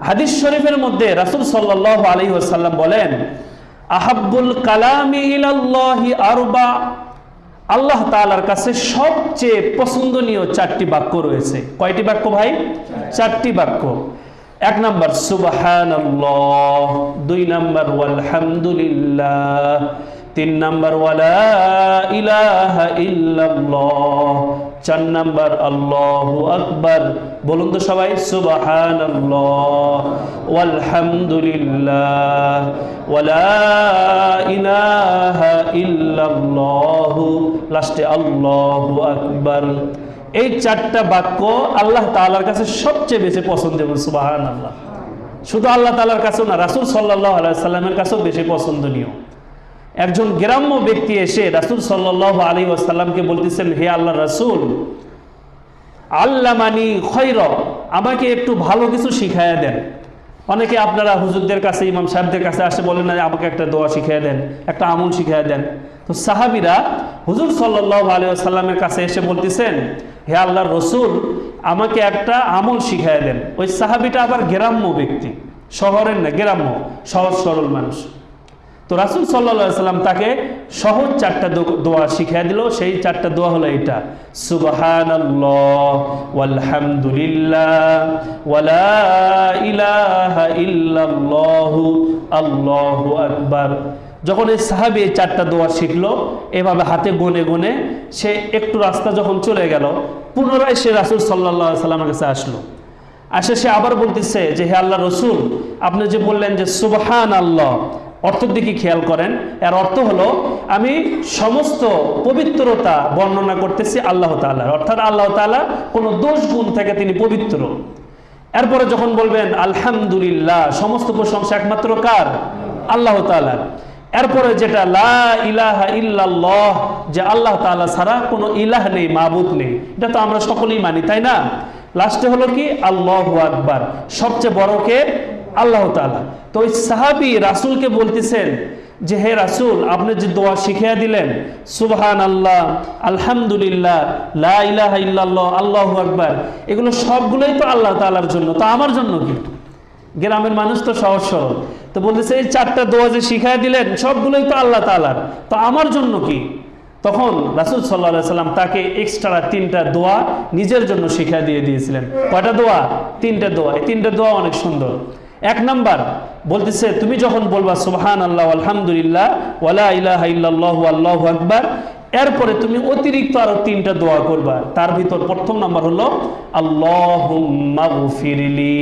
হাদিস শরীফের মধ্যে রাসূল সাল্লাল্লাহু আলাইহি ওয়াসাল্লাম বলেন, আহাব্বুল কালামি ইলাল্লাহি আরবা, আল্লাহ তাআলার কাছে সবচেয়ে পছন্দনীয় চারটি বাক্য রয়েছে। কয়টি বাক্য ভাই? চারটি বাক্য। এক নাম্বার সুবহানাল্লাহ, দুই নাম্বার আলহামদুলিল্লাহ, তিন নাম্বার ওয়ালা ইলাহা ইল্লাল্লাহ, চার নাম্বার আল্লাহু আকবার। বলুন তো সবাই, সুবহানাল্লাহ ওয়ালহামদুলিল্লাহ ওয়ালা ইলাহা ইল্লাল্লাহ, লাস্টে আল্লাহু আকবার। এই চারটা বাক্য আল্লাহ তাআলার কাছে সবচেয়ে বেশি পছন্দের। সুবহানাল্লাহ শুধু আল্লাহ তাআলার কাছেও না, রাসূল সাল্লাল্লাহু আলাইহি সাল্লামের কাছেও বেশি পছন্দনীয়। একজন গ্রাম্য ব্যক্তি এসে রাসূল সাল্লাল্লাহু আলাইহি ওয়াসাল্লামকে বলতেছেন, হে আল্লাহর রাসূল, আল্লামানি খায়রা, আমাকে একটু ভালো কিছু শিখায়া দেন। অনেকে আপনারা হুজুরদের কাছে, ইমাম সাহেবদের কাছে আসে বলেন না, আমাকে একটা দোয়া শিখিয়ে দেন, একটা আমল শিখিয়ে দেন। তো সাহাবীরা হুজুর সাল্লাল্লাহু আলাইহি ওয়াসাল্লামের কাছে এসে বলতেছেন, হে আল্লাহর রাসূল, আমাকে একটা আমল শিখিয়ে দেন। ওই সাহাবীটা আবার গ্রাম্য ব্যক্তি, শহরের না, গ্রাম্য, সহজ সরল মানুষ। তো রাসূল সাল্লাল্লাহু আলাইহি ওয়াসাল্লাম তাকে সহজ চারটা দোয়া শিখিয়ে দিল। সেই চারটা দোয়া হলো এটা, সুবহানাল্লাহ ওয়ালহামদুলিল্লাহ ওয়ালা ইলাহা ইল্লাল্লাহ আল্লাহু আকবার। যখন এই সাহাবী এই চারটা দোয়া শিখলো, এভাবে হাতে গুনে গুনে সে একটু রাস্তা যখন চলে গেল, পুনরায় সে রাসূল সাল্লাল্লাহু আলাইহি ওয়াসাল্লামের কাছে আসলো। আসে সে আবার বলতেছে যে, হে আল্লাহর রাসূল, আপনি যে বললেন যে সুবহানাল্লাহ, অর্থের দিকে খেয়াল করেন। এর অর্থ হলো, আমি সমস্ত পবিত্রতা বর্ণনা করতেছি আল্লাহ তাআলার, অর্থাৎ আল্লাহ তাআলা কোনো দোষ গুণ থেকে তিনি পবিত্র। এরপরে যখন বলবেন আলহামদুলিল্লাহ, সমস্ত প্রশংসা একমাত্র কার? আল্লাহ তাআলার। এরপরে যেটা লা ইলাহা ইল্লাল্লাহ, যে আল্লাহ তাআলা ছাড়া কোনো ইলাহ নেই, মাবুদ নেই, এটা তো আমরা সকলেই মানি, তাই না? লাস্টে হলো কি? আল্লাহু আকবার, সবচেয়ে বড় কে? আল্লাহ তাআলা। তো ওই সাহাবী রাসূলকে বলতেছেন যে, হে রাসূল, আপনি যে দোয়া শিখিয়ে দিলেন, সুবহানাল্লাহ, আলহামদুলিল্লাহ, লা ইলাহা ইল্লাল্লাহ, আল্লাহু আকবার, এগুলো সবগুলোই তো আল্লাহ তাআলার জন্য, তো আমার জন্য কি? গ্রামের মানুষ তো সহজ সরল, তো বলতেছে এই চারটা দোয়া যে শিখিয়ে দিলেন সবগুলোই তো আল্লাহ তাআলার, তো আমার জন্য কি? তখন রাসূল সাল্লাল্লাহু আলাইহি ওয়াসাল্লাম তাকে এক্সট্রা তিনটা দোয়া নিজের জন্য শিখিয়ে দিয়েছিলেন। কয়টা দোয়া? তিনটা দোয়া। এই তিনটা দোয়া অনেক সুন্দর। এক নাম্বার বলতেছে, তুমি যখন বলবা সুবহানাল্লাহ আলহামদুলিল্লাহ ওয়ালা ইলাহা ইল্লাল্লাহু আল্লাহু আকবার, এরপরে তুমি অতিরিক্ত আরো তিনটা দোয়া করবা। তার ভিতর প্রথম নাম্বার হলো আল্লাহুম্মা গফিরলি,